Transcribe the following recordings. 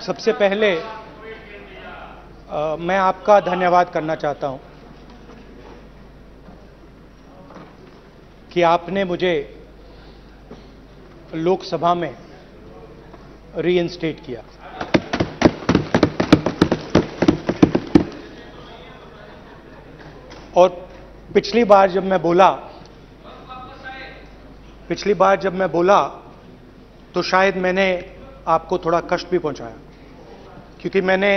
सबसे पहले मैं आपका धन्यवाद करना चाहता हूं कि आपने मुझे लोकसभा में रीइंस्टेट किया। और पिछली बार जब मैं बोला तो शायद मैंने आपको थोड़ा कष्ट भी पहुंचाया, क्योंकि मैंने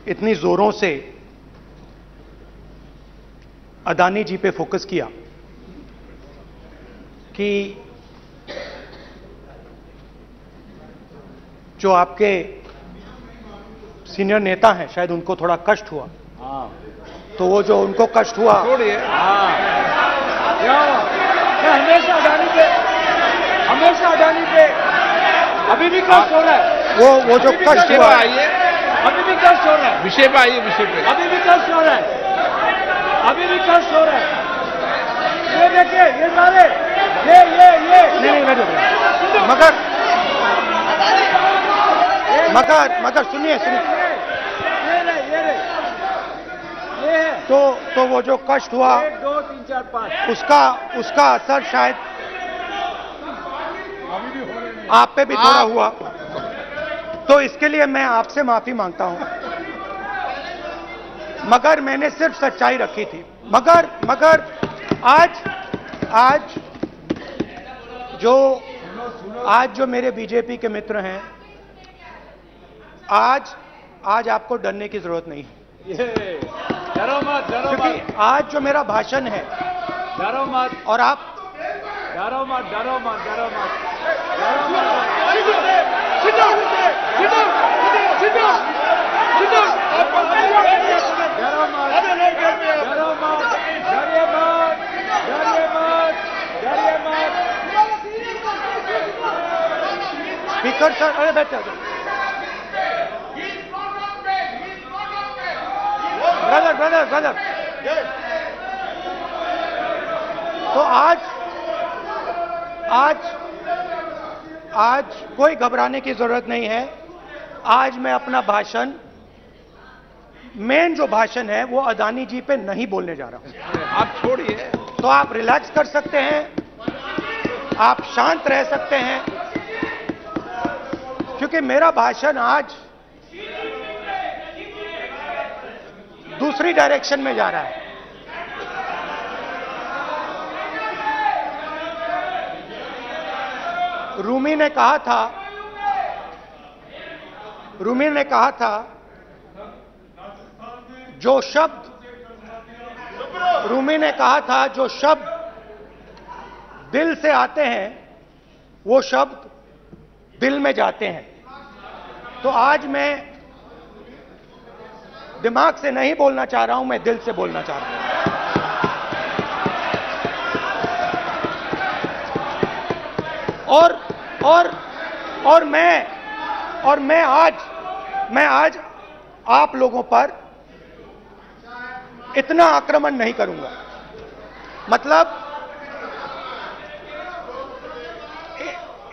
इतनी जोरों से अदानी जी पे फोकस किया कि जो आपके सीनियर नेता हैं शायद उनको थोड़ा कष्ट हुआ। तो वो जो उनको कष्ट हुआ, हमेशा अडानी पे अभी भी कष्ट हो रहा है। वो जो कष्ट हुआ, अभी भी कष्ट हो रहा है। विषय पे आइए, विषय पे। अभी भी कष्ट हो रहा है। ये देखिए, ये सारे नहीं मगर सुनिए तो वो जो कष्ट हुआ 1 2 3 4 5 उसका असर शायद आप पे भी थोड़ा हुआ। तो इसके लिए मैं आपसे माफी मांगता हूं, मगर मैंने सिर्फ सच्चाई रखी थी। मगर आज जो मेरे बीजेपी के मित्र हैं, आज आपको डरने की जरूरत नहीं है। डरो मत। क्योंकि आज जो मेरा भाषण है, डरो मत। और आप डरो मत। स्पीकर सर, अरे बैठे ब्रदर। तो आज कोई घबराने की जरूरत नहीं है। आज मैं अपना भाषण, मेन जो भाषण है वो अदानी जी पे नहीं बोलने जा रहा हूं। आप छोड़िए, तो आप रिलैक्स कर सकते हैं, आप शांत रह सकते हैं, क्योंकि मेरा भाषण आज दूसरी डायरेक्शन में जा रहा है। रूमी ने कहा था जो शब्द दिल से आते हैं वो शब्द दिल में जाते हैं। तो आज मैं दिमाग से नहीं बोलना चाह रहा हूं, मैं दिल से बोलना चाह रहा हूं। और मैं आज आप लोगों पर इतना आक्रमण नहीं करूंगा। मतलब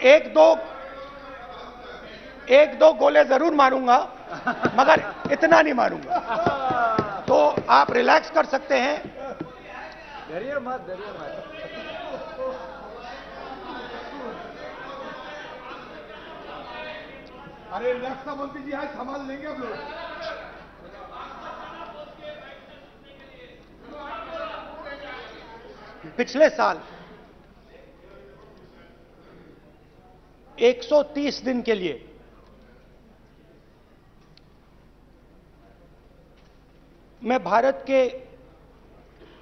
एक दो गोले जरूर मारूंगा, मगर इतना नहीं मारूंगा। तो आप रिलैक्स कर सकते हैं। डरिए मत। अरे रक्षा मंत्री जी आज संभाल लेंगे हम लोग। पिछले साल 130 दिन के लिए मैं भारत के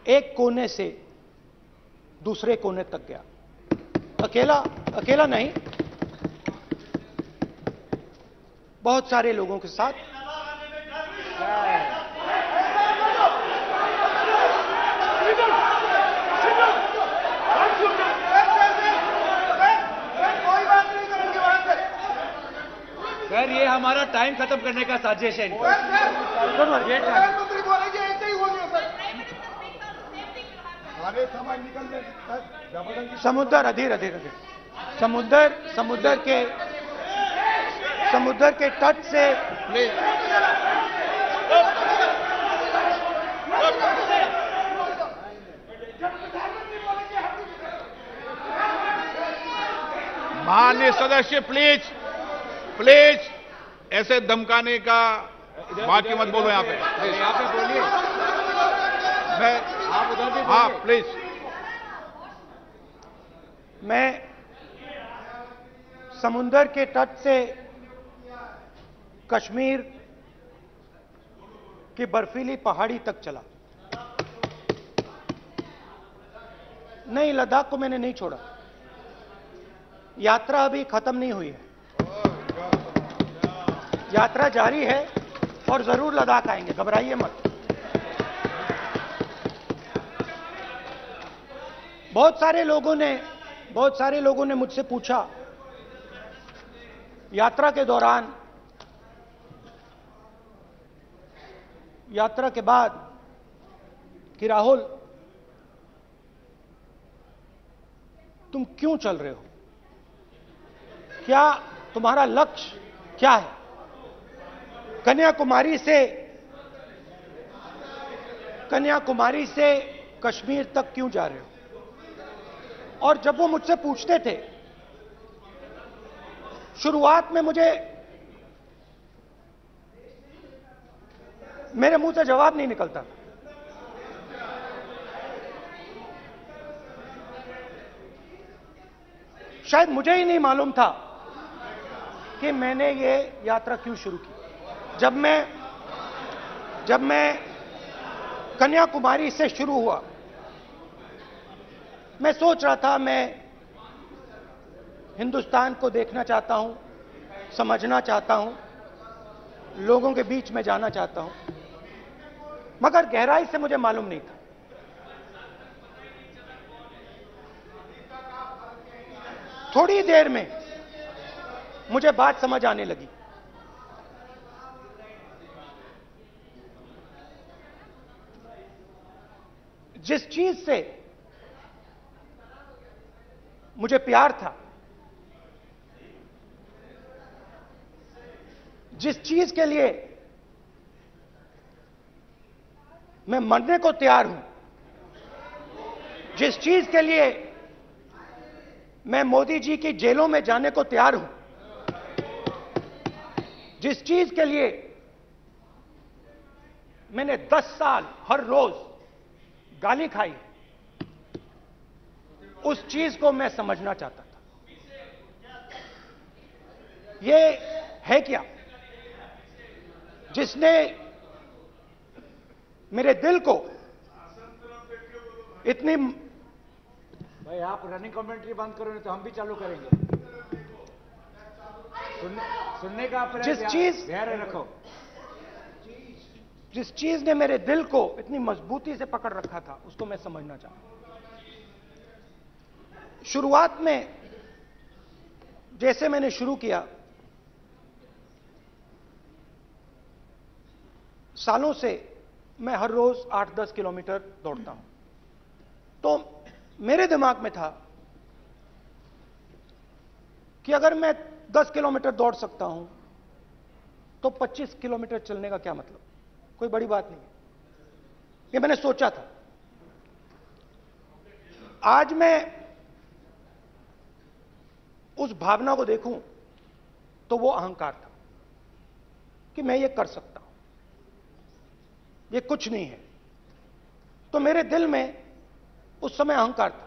एक कोने से दूसरे कोने तक गया। अकेला नहीं, बहुत सारे लोगों के साथ। सर, ये हमारा टाइम खत्म करने का साजिश है इनका। समुद्र समुद्र के तट से माननीय सदस्य प्लीज प्लीज ऐसे धमकाने का वाक्य मत बोलो यहाँ पे प्लीज। यहाँ पे बोलिए, मैं आप उधर भी हाँ बोलिए। प्लीज। मैं समुद्र के तट से कश्मीर की बर्फीली पहाड़ी तक चला। नहीं, लद्दाख को मैंने नहीं छोड़ा। यात्रा अभी खत्म नहीं हुई है, यात्रा जारी है और जरूर लद्दाख आएंगे, घबराइए मत। बहुत सारे लोगों ने मुझसे पूछा यात्रा के दौरान, यात्रा के बाद कि राहुल तुम क्यों चल रहे हो, क्या तुम्हारा लक्ष्य क्या है, कन्याकुमारी से कश्मीर तक क्यों जा रहे हो। और जब वो मुझसे पूछते थे, शुरुआत में मेरे मुंह से जवाब नहीं निकलता। शायद मुझे ही नहीं मालूम था कि मैंने ये यात्रा क्यों शुरू की। जब मैं कन्याकुमारी से शुरू हुआ, मैं सोच रहा था मैं हिंदुस्तान को देखना चाहता हूं, समझना चाहता हूं, लोगों के बीच में जाना चाहता हूं, मगर गहराई से मुझे मालूम नहीं था। थोड़ी देर में मुझे बात समझ आने लगी। जिस चीज से मुझे प्यार था, जिस चीज के लिए मैं मरने को तैयार हूं, जिस चीज के लिए मैं मोदी जी की जेलों में जाने को तैयार हूं, जिस चीज के लिए मैंने 10 साल हर रोज गाली खाई, उस चीज को मैं समझना चाहता था। ये है क्या जिसने मेरे दिल को इतनी। भाई आप रनिंग कमेंट्री बंद करो, नहीं तो हम भी चालू करेंगे। सुनने का आप जिस चीज धैर्य रखो। जिस चीज ने मेरे दिल को इतनी मजबूती से पकड़ रखा था, उसको मैं समझना चाहता। शुरुआत में जैसे मैंने शुरू किया, सालों से मैं हर रोज 8-10 किलोमीटर दौड़ता हूं, तो मेरे दिमाग में था कि अगर मैं 10 किलोमीटर दौड़ सकता हूं तो 25 किलोमीटर चलने का क्या मतलब, कोई बड़ी बात नहीं है। ये मैंने सोचा था। आज मैं उस भावना को देखूं तो वो अहंकार था कि मैं ये कर सकता हूं, ये कुछ नहीं है। तो मेरे दिल में उस समय अहंकार था।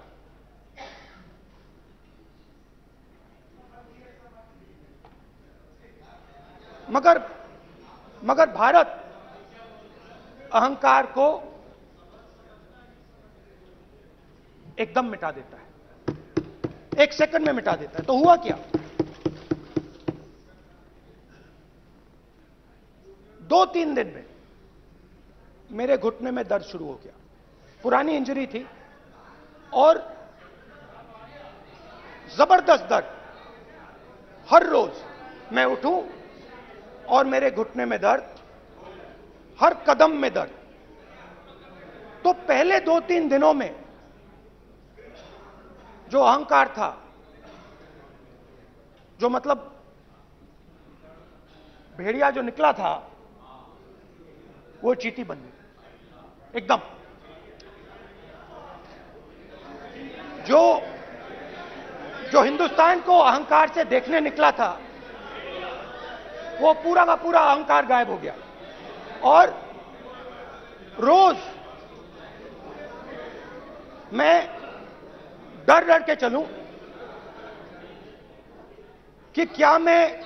मगर भारत अहंकार को एकदम मिटा देता है, 1 सेकंड में मिटा देता है। तो हुआ क्या, 2-3 दिन में मेरे घुटने में दर्द शुरू हो गया। पुरानी इंजरी थी और जबरदस्त दर्द। हर रोज मैं उठूं और मेरे घुटने में दर्द, हर कदम में दर्द। तो पहले 2-3 दिनों में जो अहंकार था, जो मतलब भेड़िया जो निकला था वो चींटी बन गई एकदम। जो हिंदुस्तान को अहंकार से देखने निकला था वो पूरा का पूरा अहंकार गायब हो गया। और रोज मैं डर डर के चलूं कि क्या मैं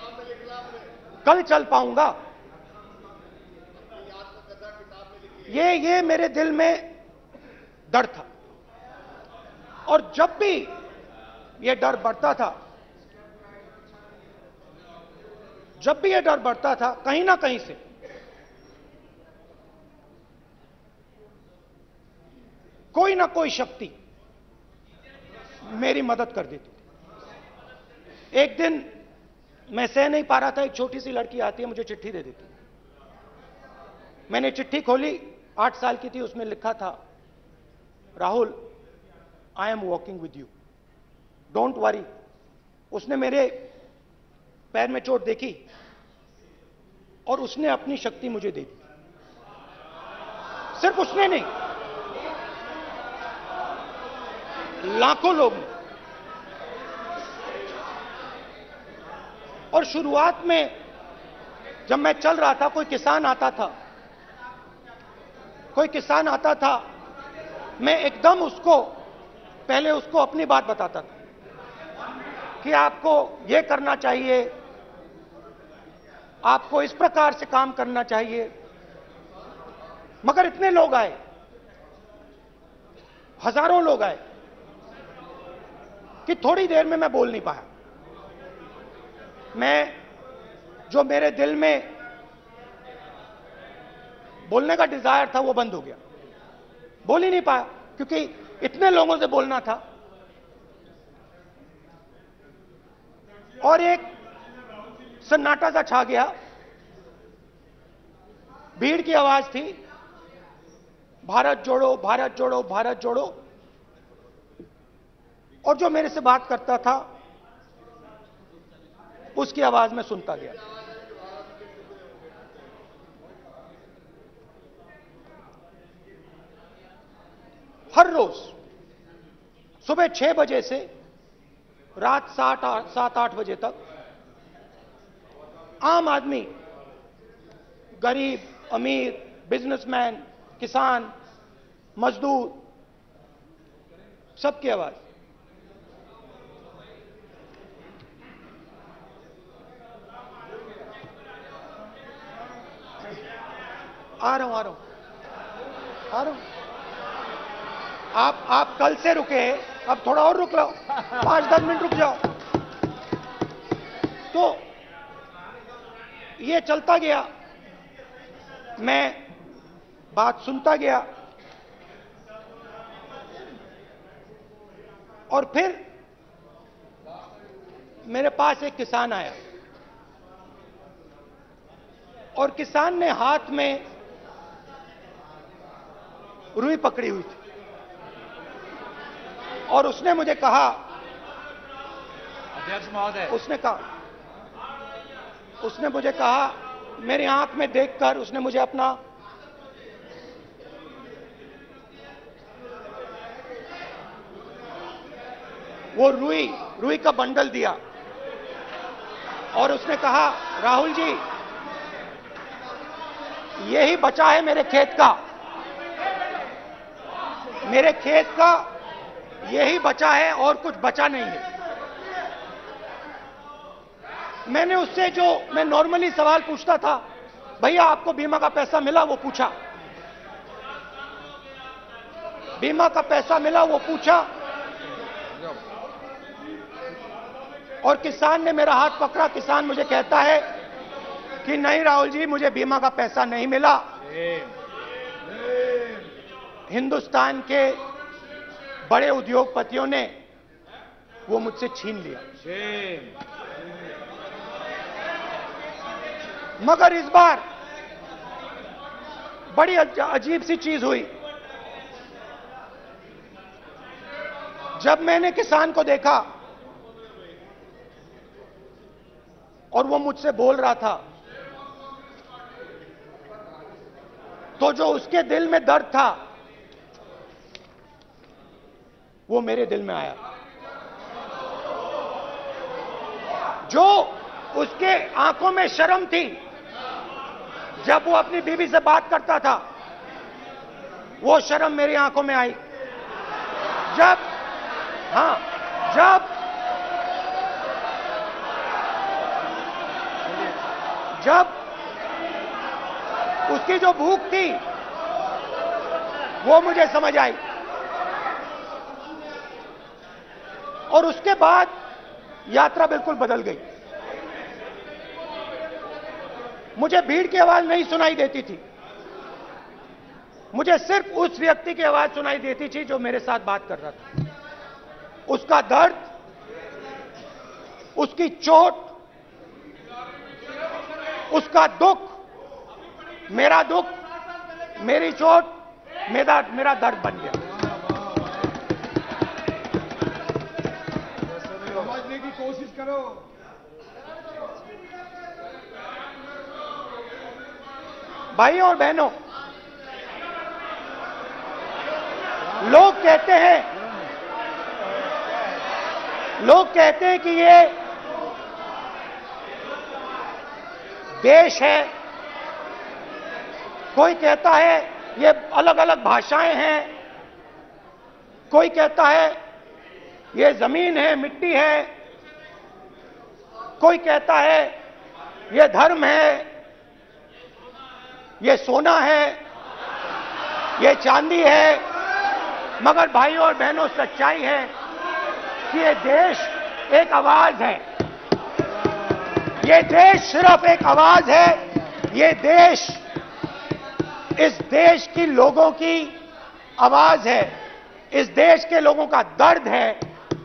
कल चल पाऊंगा। ये मेरे दिल में डर था। और जब भी ये डर बढ़ता था, कहीं ना कहीं से कोई ना कोई शक्ति मेरी मदद कर देती थी। एक दिन मैं सह नहीं पा रहा था, एक छोटी सी लड़की आती है, मुझे चिट्ठी दे देती। मैंने चिट्ठी खोली, 8 साल की थी, उसमें लिखा था, Rahul, I am walking with you, don't worry. उसने मेरे पैर में चोट देखी और उसने अपनी शक्ति मुझे दे दी। सिर्फ उसने नहीं, लाखों लोग ने। और शुरुआत में जब मैं चल रहा था, कोई किसान आता था, मैं एकदम पहले उसको अपनी बात बताता था कि आपको यह करना चाहिए, आपको इस प्रकार से काम करना चाहिए। मगर इतने लोग आए, हजारों लोग आए कि थोड़ी देर में मैं बोल नहीं पाया। जो मेरे दिल में बोलने का डिजायर था वो बंद हो गया, बोल ही नहीं पाया, क्योंकि इतने लोगों से बोलना था। और एक सन्नाटा सा छा गया, भीड़ की आवाज थी, भारत जोड़ो, भारत जोड़ो, भारत जोड़ो। और जो मेरे से बात करता था उसकी आवाज में सुनता गया। हर रोज सुबह 6 बजे से रात 7-8 बजे तक आम आदमी, गरीब, अमीर, बिजनेसमैन, किसान, मजदूर, सबकी आवाज। आ रहा हूं। आप कल से रुके, अब थोड़ा और रुक लो, 5-10 मिनट रुक जाओ। तो ये चलता गया, मैं बात सुनता गया। और फिर मेरे पास एक किसान आया और किसान ने हाथ में रुई पकड़ी हुई थी और उसने मुझे कहा, अध्यक्ष महोदय, उसने मुझे कहा, मेरी आंख में देखकर उसने मुझे अपना वो रुई का बंडल दिया और उसने कहा, राहुल जी, यही बचा है मेरे खेत का, यही बचा है और कुछ बचा नहीं है। मैंने उससे, जो मैं नॉर्मली सवाल पूछता था, भैया आपको बीमा का पैसा मिला, वो पूछा। बीमा का पैसा मिला, वो पूछा। और किसान ने मेरा हाथ पकड़ा। किसान मुझे कहता है कि नहीं राहुल जी, मुझे बीमा का पैसा नहीं मिला, हिंदुस्तान के बड़े उद्योगपतियों ने वो मुझसे छीन लिया। मगर इस बार बड़ी अजीब सी चीज हुई। जब मैंने किसान को देखा और वो मुझसे बोल रहा था, तो जो उसके दिल में दर्द था वो मेरे दिल में आया। जो उसके आंखों में शर्म थी जब वो अपनी बीवी से बात करता था, वो शर्म मेरी आंखों में आई। जब उसकी जो भूख थी वो मुझे समझ आई। और उसके बाद यात्रा बिल्कुल बदल गई। मुझे भीड़ की आवाज नहीं सुनाई देती थी, मुझे सिर्फ उस व्यक्ति की आवाज सुनाई देती थी जो मेरे साथ बात कर रहा था। उसका दर्द, उसकी चोट, उसका दुख, मेरा दुख, मेरी चोट, मेरा दर्द बन गया। समझने की कोशिश करो। भाइयों और बहनों, लोग कहते हैं कि ये देश है, कोई कहता है ये अलग अलग भाषाएं हैं, कोई कहता है ये जमीन है, मिट्टी है, कोई कहता है ये धर्म है, ये सोना है, ये चांदी है। मगर भाइयों और बहनों, सच्चाई है कि ये देश एक आवाज है। ये देश सिर्फ एक आवाज है। ये देश इस देश की लोगों की आवाज है। इस देश के लोगों का दर्द है,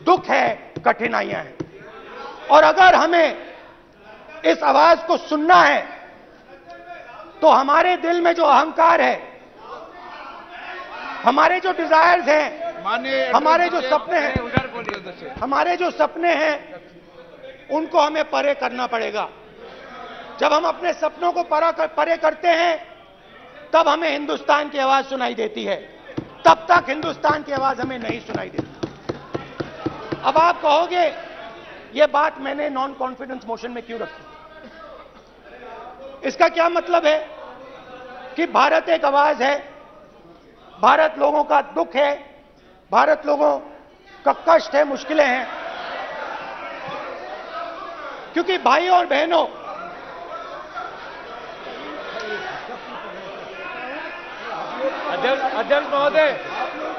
दुख है, कठिनाइयां हैं। और अगर हमें इस आवाज को सुनना है तो हमारे दिल में जो अहंकार है, हमारे जो डिजायर्स हैं, हमारे जो सपने हैं, उनको हमें परे करना पड़ेगा। जब हम अपने सपनों को परे करते हैं तब हमें हिंदुस्तान की आवाज सुनाई देती है, तब तक हिंदुस्तान की आवाज हमें नहीं सुनाई देती। अब आप कहोगे यह बात मैंने नॉन कॉन्फिडेंस मोशन में क्यों रखी? इसका क्या मतलब है कि भारत एक आवाज है, भारत लोगों का दुख है, भारत लोगों का कष्ट है, मुश्किलें हैं। क्योंकि भाइयों और बहनों, अध्यक्ष महोदय,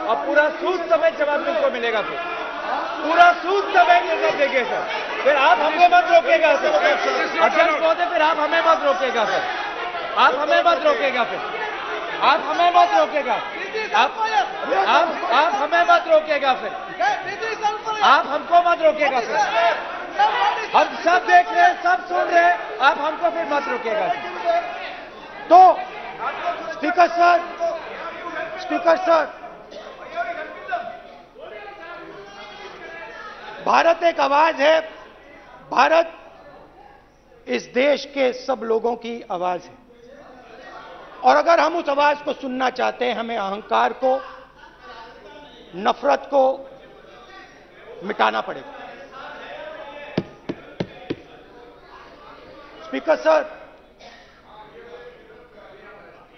अब पूरा सूद समेत जवाब तुमको मिलेगा। फिर पूरा सूद समेत जवाब देंगे सर। फिर आप हमें मत रोकेगा सर। अध्यक्ष महोदय, फिर आप हमें मत रोकेगा सर। आप हमें मत रोकेगा। फिर आप हमें मत रोकेगा। आप हमें मत रोकेगा। फिर आप हमको मत रोकेगा। फिर हम सब देख रहे हैं, सब सुन रहे हैं, आप हमको फिर मत रोकेगा। तो स्पीकर सर, भारत एक आवाज है। भारत इस देश के सब लोगों की आवाज है। और अगर हम उस आवाज को सुनना चाहते हैं, हमें अहंकार को, नफरत को मिटाना पड़ेगा। स्पीकर सर,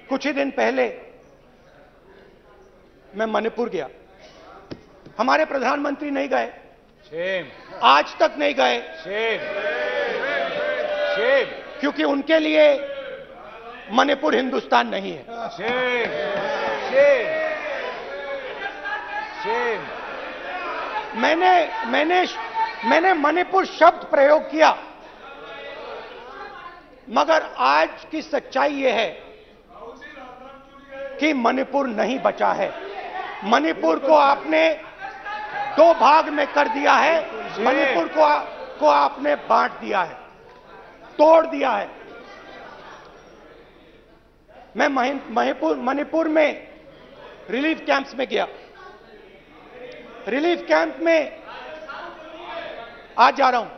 कुछ ही दिन पहले मैं मणिपुर गया। हमारे प्रधानमंत्री नहीं गए, आज तक नहीं गए, क्योंकि उनके लिए मणिपुर हिंदुस्तान नहीं है। मैंने मणिपुर शब्द प्रयोग किया, मगर आज की सच्चाई यह है कि मणिपुर नहीं बचा है। मणिपुर को आपने दो भाग में कर दिया है। मणिपुर को आपने बांट दिया है, तोड़ दिया है। मैं मणिपुर में रिलीफ कैंप्स में गया। रिलीफ कैंप में आज जा रहा हूं।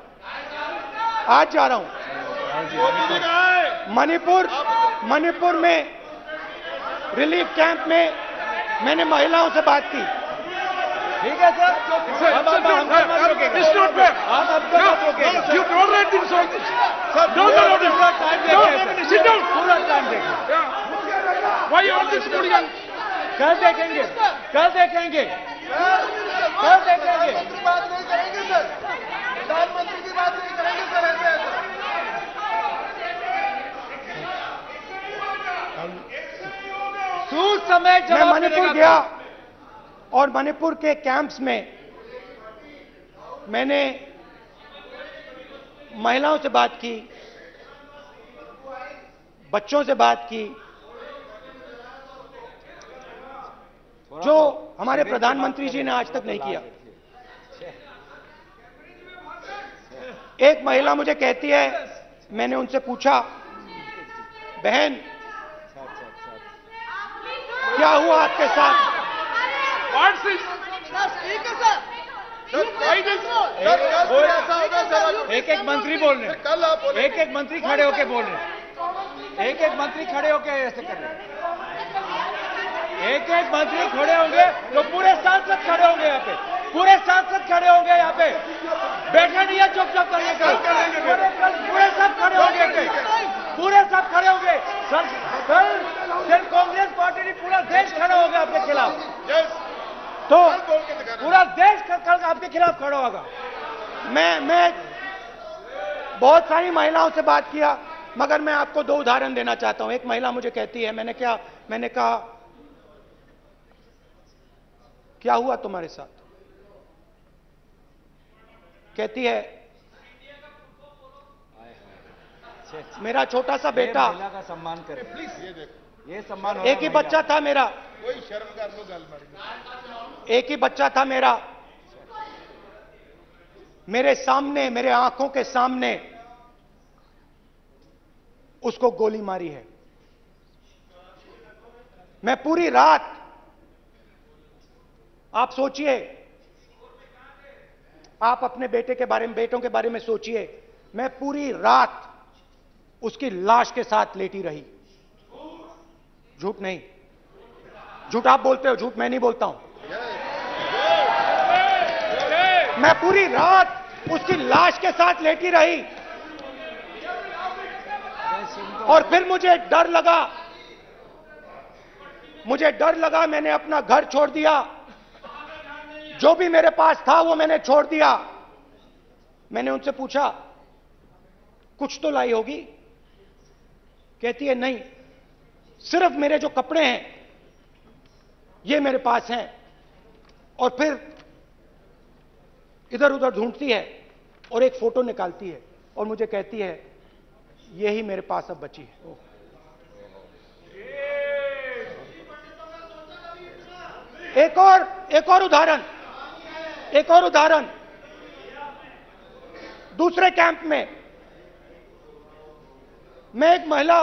मणिपुर में रिलीफ कैंप में मैंने महिलाओं से बात की। ठीक है सर, अब हमको मत रोकेगा। It's not fair. आप हमको मत रोकेगा। You tolerate this all this. Sir, Don't allow this. पूरा टाइम देखें। Sit down. पूरा टाइम देखें। Yeah. Why all this hooligan? कल देखेंगे, कल देखेंगे, कल देखेंगे। बात नहीं करेंगे सर, प्रधानमंत्री की बात नहीं करेंगे सर ऐसे। सूद समय मैं जवाब मणिपुर मिलेगा। गया और मणिपुर के कैंप्स में मैंने महिलाओं से बात की, बच्चों से बात की, जो हमारे प्रधानमंत्री जी ने आज तक नहीं किया। एक महिला मुझे कहती है, मैंने उनसे पूछा, बहन क्या हुआ आपके साथ? What's this? एक एक मंत्री बोल रहे हैं, कल आप बोले, एक एक मंत्री खड़े होके बोल रहे हैं, एक एक मंत्री खड़े होके ऐसे कर रहे हैं। एक एक मंत्री खड़े होंगे तो पूरे सांसद खड़े होंगे यहाँ पे, पूरे सांसद खड़े होंगे यहाँ पे। बैठे नहीं है, चुपचाप करिए। कल पूरे सब खड़े होंगे, पूरे सब खड़े होंगे। कल सिर्फ कांग्रेस पार्टी नहीं, पूरा देश खड़ा होगा आपके खिलाफ। तो पूरा देश कल आपके खिलाफ खड़ा होगा। मैं बहुत सारी महिलाओं से बात किया, मगर मैं आपको दो उदाहरण देना चाहता हूं। एक महिला मुझे कहती है, मैंने कहा क्या हुआ तुम्हारे साथ? कहती है, मेरा छोटा सा बेटा, महिला का सम्मान करें Please, ये देखो। ये सम्मान एक ही बच्चा था मेरा, कोई शर्म कर लो गल मारी। एक ही बच्चा था मेरा, मेरे सामने, मेरे आंखों के सामने उसको गोली मारी है। मैं पूरी रात, आप सोचिए, आप अपने बेटे के बारे में, बेटों के बारे में सोचिए, मैं पूरी रात उसकी लाश के साथ लेटी रही। झूठ नहीं, झूठ आप बोलते हो, झूठ मैं नहीं बोलता हूं। मैं पूरी रात उसकी लाश के साथ लेटी रही और फिर मुझे डर लगा, मैंने अपना घर छोड़ दिया, जो भी मेरे पास था वो मैंने छोड़ दिया। मैंने उनसे पूछा, कुछ तो लाई होगी? कहती है, नहीं, सिर्फ मेरे जो कपड़े हैं ये मेरे पास हैं। और फिर इधर उधर ढूंढती है और एक फोटो निकालती है और मुझे कहती है, यही मेरे पास अब बची है। एक और उदाहरण, दूसरे कैंप में मैं, एक महिला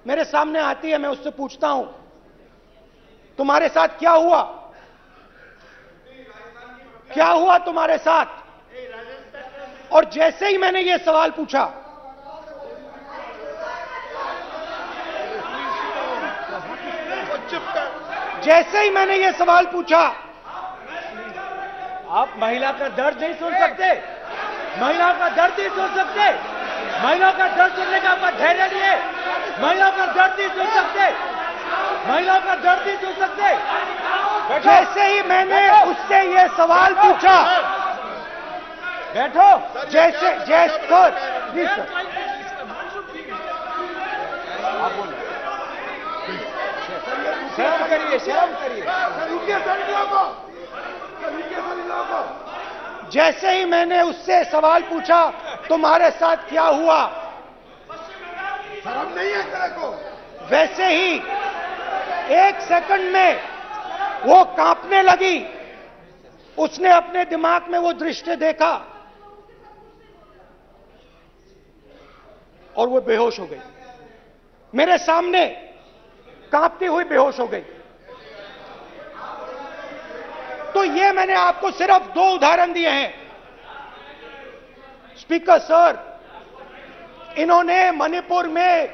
मेरे सामने आती है, मैं उससे पूछता हूं, तुम्हारे साथ क्या हुआ? क्या हुआ तुम्हारे साथ? और जैसे ही मैंने यह सवाल पूछा, जैसे ही मैंने यह सवाल पूछा, आप महिला का दर्द नहीं सुन सकते, महिला का दर्द नहीं सुन सकते, महिला का दर्द सुनने का आपका धैर्य नहीं है, महिला का दर्द नहीं सुन सकते, महिला का दर्द नहीं सुन सकते। जैसे ही मैंने उससे यह सवाल पूछा, बैठो, जैसे सर, प्लीज सर, आप बोलो, शर्म करिए, शर्म करिए। जैसे ही मैंने उससे सवाल पूछा, तुम्हारे साथ क्या हुआ, शर्म नहीं है तेरे को? वैसे ही एक सेकंड में वो कांपने लगी। उसने अपने दिमाग में वो दृश्य देखा और वो बेहोश हो गई। मेरे सामने कांपती हुई बेहोश हो गई। तो ये मैंने आपको सिर्फ दो उदाहरण दिए हैं। स्पीकर सर, इन्होंने मणिपुर में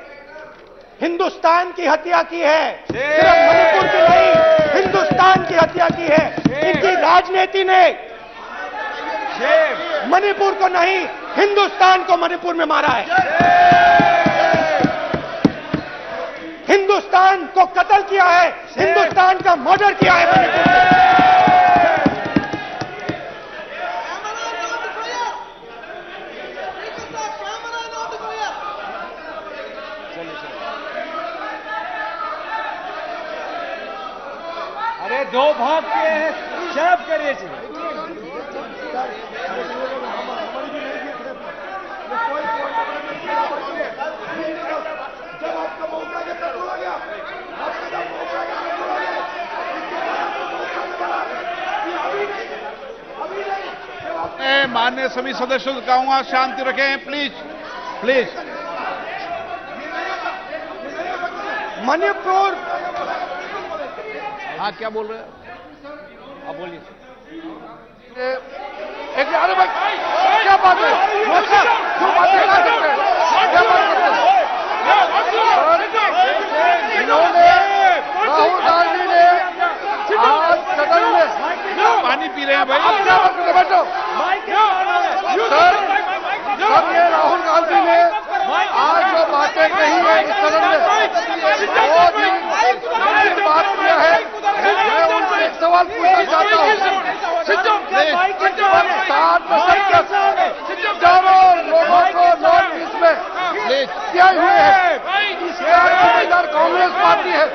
हिंदुस्तान की हत्या की है, सिर्फ मणिपुर की नहीं, हिंदुस्तान की हत्या की है। इनकी राजनीति ने मणिपुर को नहीं, हिंदुस्तान को मणिपुर में मारा है। हिंदुस्तान को कत्ल किया है, हिंदुस्तान का मर्डर किया है मणिपुर में। अरे 2 भाग किए हैं, शर्फ करिए जी। माननीय सभी सदस्यों से कहूंगा शांति रखें, प्लीज प्लीज। मणिपुर, हाँ क्या बोल रहे हैं आप बोलिए। एक अरे भाई क्या बात है, क्यों बातें कर सकते हैं, क्या बात करते हैं। इन्होंने राहुल गांधी ने आज सदन में पानी पी रहे हैं भाई, आप क्या बात करते बैठो सर। सर ये राहुल गांधी ने आज जो बातें कही है इस सदन में बहुत ही गंभीर बात किया है। मैं उनसे एक सवाल पूछना चाहता हूँ, 7 लोगों को नॉर्थ ईस्ट में किया हुए हैं, इधर कांग्रेस पार्टी है।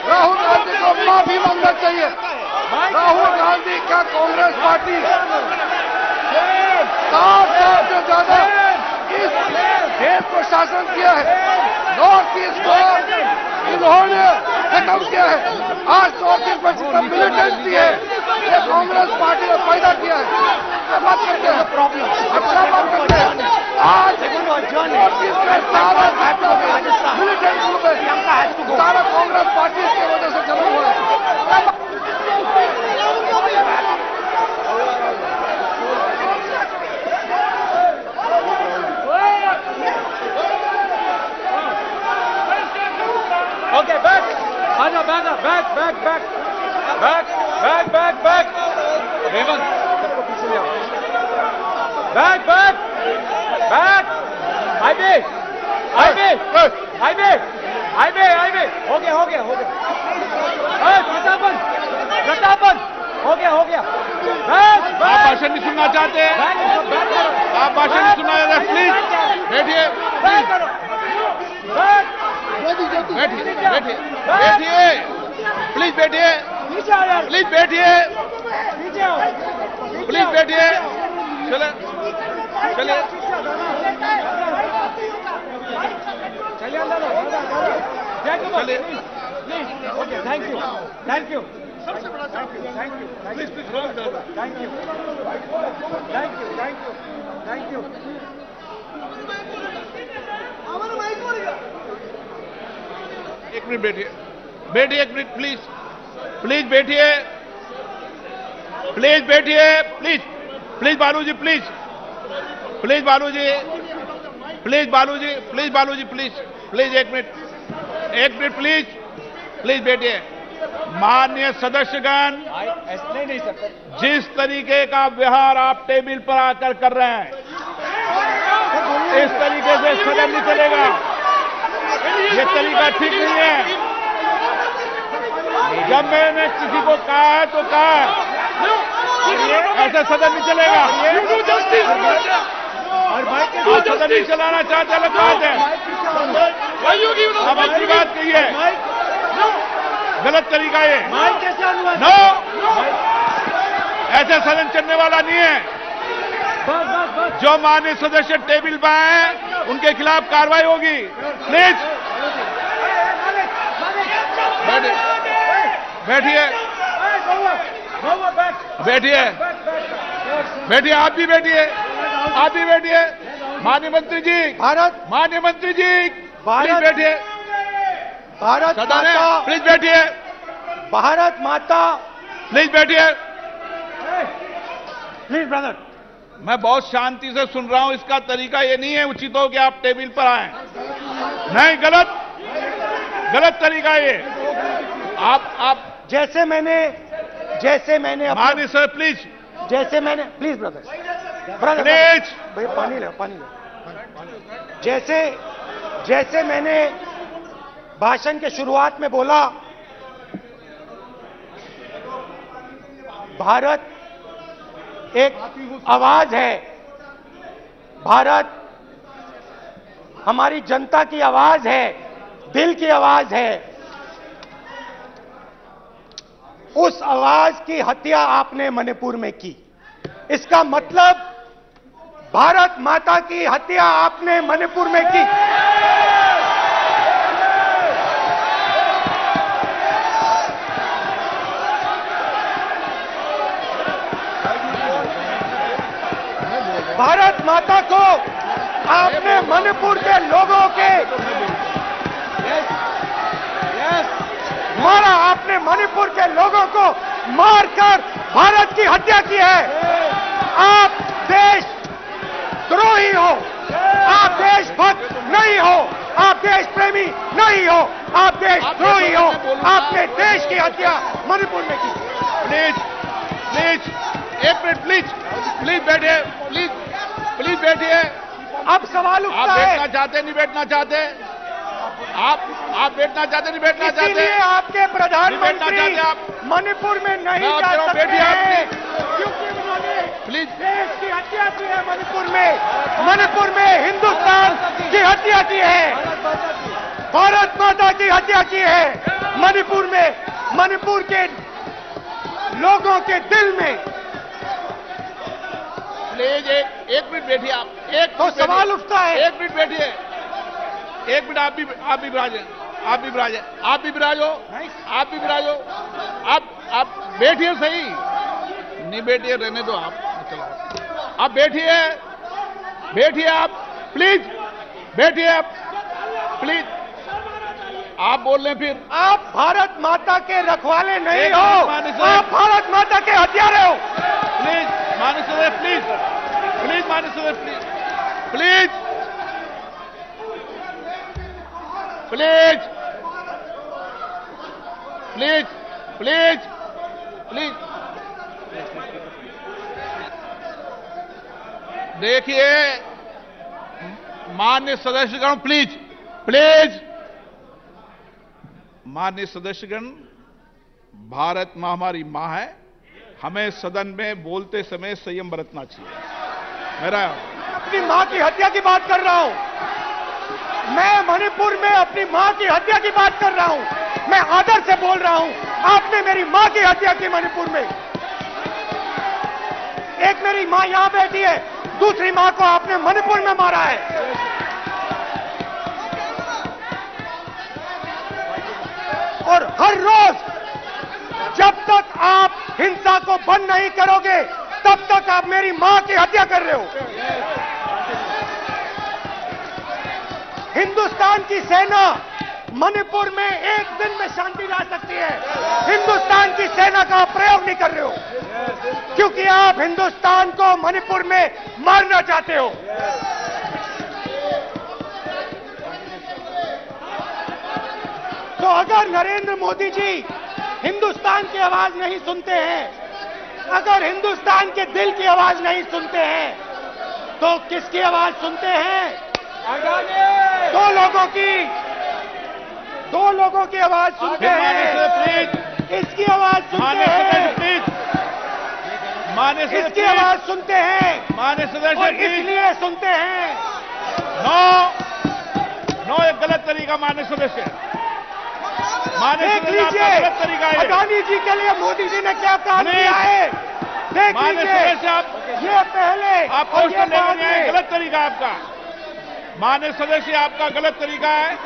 राहुल गांधी को माफी मांगना चाहिए। राहुल गांधी का कांग्रेस पार्टी 7 साल से ज्यादा इस देश को शासन किया है, नॉर्थ ईस्ट को इन्होंने खत्म किया है। आज नॉर्थ ईस्ट में जितना मिलिटेंसी है ये कांग्रेस पार्टी ने पैदा किया है। क्या बात करते हैं, क्या बात करते हैं। आज नॉर्थ ईस्ट में सारा मिलिटेंट ग्रुप है, सारा कांग्रेस पार्टी की वजह से जमा हुआ है। Okay, back. Aja, back. Hemant, सबको पीछे ले आओ। Back. हाईवे। हो गया। प्रतापन, हो गया। आप भाषण नहीं सुनना चाहते हैं, आप भाषण नहीं सुनना चाहते, प्लीज बैठिए, प्लीज बैठिए, चलिए ओके, थैंक यू। एक मिनट बैठिए, एक मिनट प्लीज बैठिए, बालूजी प्लीज एक मिनट प्लीज बैठिए। माननीय सदस्यगण, ऐसे नहीं सकते। जिस तरीके का व्यवहार आप टेबल पर आकर कर रहे हैं, इस तरीके से सदन नहीं चलेगा। ये तरीका ठीक नहीं है। जब मैंने किसी को कहा है तो कहा है, ऐसे सदन नहीं चलेगा। आप सदन नहीं चलाना चाहते, अलग बात है। अब अपनी बात कहिए, गलत तरीका ये। नो, ऐसे सदन चलने वाला नहीं है। जो माननीय सदस्य टेबल पर हैं, उनके खिलाफ कार्रवाई होगी। प्लीज बैठिए, आप भी बैठिए। माननीय मंत्री जी, प्लीज बैठिए। भारत माता, प्लीज बैठिए। भारत माता, प्लीज बैठिए। Please brother. मैं बहुत शांति से सुन रहा हूं। इसका तरीका ये नहीं है उचित हो कि आप टेबल पर आए। नहीं, गलत। गलत तरीका है ये। आप जैसे मैंने माननीय sir please please brother please भाई पानी लो। जैसे मैंने भाषण के शुरुआत में बोला, भारत एक आवाज है, भारत हमारी जनता की आवाज है, दिल की आवाज है। उस आवाज की हत्या आपने मणिपुर में की। इसका मतलब भारत माता की हत्या आपने मणिपुर में की। भारत माता को आपने मणिपुर के लोगों के मारा, आपने मणिपुर के लोगों को मारकर भारत की हत्या की है। आप देश द्रोही हो, आप देशभक्त नहीं हो, आप देश प्रेमी नहीं हो, आप देशद्रोही हो। आपने देश की हत्या मणिपुर में की। प्लीज एक मिनट प्लीज बैठिए, प्लीज बैठिए। अब सवाल उठता है, आप बैठना चाहते नहीं बैठना चाहते, आप बैठना चाहते नहीं बैठना चाहते, इसीलिए आपके प्रधानमंत्री मणिपुर में नहीं जा सकते हैं, क्योंकि उन्होंने प्लीज देश की हत्या की है। मणिपुर में हिंदुस्तान की हत्या की है, भारत माता की हत्या की है। मणिपुर के लोगों के दिल में। प्लीज एक मिनट बैठिए आप। तो सवाल उठता है, एक मिनट बैठिए, एक मिनट। आप भी विराजो, आप बैठिए सही, नहीं बैठिए रहने दो आप, चलो आप बैठिए आप प्लीज बैठिए आप प्लीज। आप बोल रहे हैं फिर आप भारत माता के रखवाले नहीं हो, आप भारत माता के हत्यारे हो। प्लीज माननीय सदस्य प्लीज माननीय सदस्य प्लीज देखिए माननीय सदस्यगण, प्लीज माननीय सदस्यगण, भारत मां हमारी मां है, हमें सदन में बोलते समय संयम बरतना चाहिए। मेरा अपनी मां की हत्या की बात कर रहा हूं, मैं मणिपुर में अपनी मां की हत्या की बात कर रहा हूं, मैं आदर से बोल रहा हूं। आपने मेरी मां की हत्या की मणिपुर में। एक मेरी मां यहां बैठी है, दूसरी मां को आपने मणिपुर में मारा है। और हर रोज जब तक आप हिंसा को बंद नहीं करोगे, तब तक आप मेरी मां की हत्या कर रहे हो। हिंदुस्तान की सेना मणिपुर में एक दिन में शांति ला सकती है, हिंदुस्तान की सेना का प्रयोग नहीं कर रहे हो, क्योंकि आप हिंदुस्तान को मणिपुर में मारना चाहते हो। तो अगर नरेंद्र मोदी जी हिंदुस्तान की आवाज नहीं सुनते हैं, अगर हिंदुस्तान के दिल की आवाज नहीं सुनते हैं, तो किसकी आवाज सुनते हैं? दो लोगों की आवाज सुनते हैं। इसकी आवाज सुनते हैं, इसकी आवाज सुनते हैं, माननीय सदस्य और इसलिए सुनते हैं। नो एक गलत तरीका माननीय सदस्य, देख लीजिए अडानी जी के लिए मोदी जी ने क्या काम किया है। देख लीजिए, ये पहले आप क्वेश्चन लेने नहीं आए, गलत तरीका आपका। माननीय सदस्य आपका गलत तरीका है,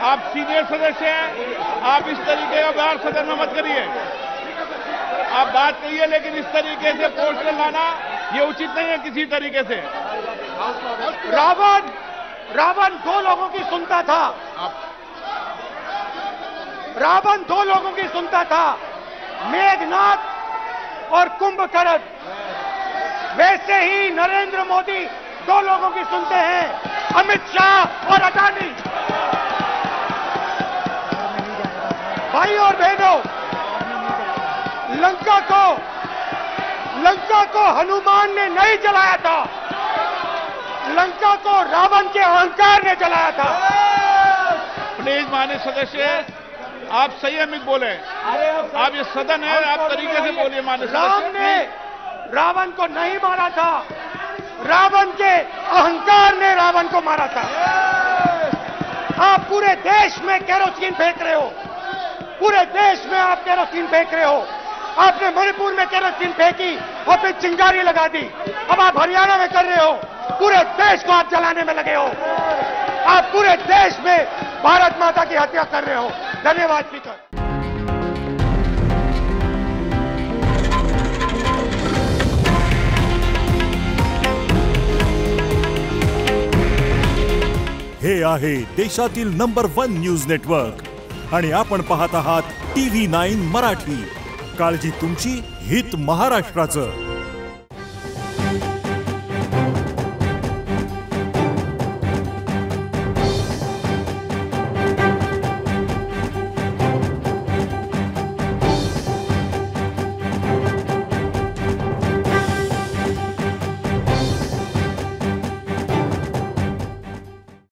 आप सीनियर सदस्य हैं, आप इस तरीके का व्यवहार सदन में मत करिए। आप बात कहिए, लेकिन इस तरीके से क्वेश्चन लाना ये उचित नहीं है किसी तरीके से। रावण दो लोगों की सुनता था, रावण दो लोगों की सुनता था, मेघनाथ और कुंभकर्ण। वैसे ही नरेंद्र मोदी दो लोगों की सुनते हैं, अमित शाह और अडानी। हनुमान ने नहीं जलाया था, लंका को रावण के अहंकार ने जलाया था। प्लीज माननीय सदस्य, आप संयमित बोले। आप ये सदन है, आप तरीके से बोलिए। माननीय राम ने रावण को नहीं मारा था, रावण के अहंकार ने रावण को मारा था। आप पूरे देश में केरोसिन फेंक रहे हो, पूरे देश में आप केरोसिन फेंक रहे हो। आपने मणिपुर में केरोसिन फेंकी और फिर चिंगारी लगा दी। अब आप हरियाणा में कर रहे हो, पूरे देश को आप जलाने में लगे हो। आप पूरे देश में भारत माता की हत्या कर रहे हो। धन्यवाद स्पीकर। हे आहे देशातील नंबर 1 न्यूज नेटवर्क आणि आपण पाहत आहात TV9 मराठी। काळजी तुमची, हित महाराष्ट्राचं।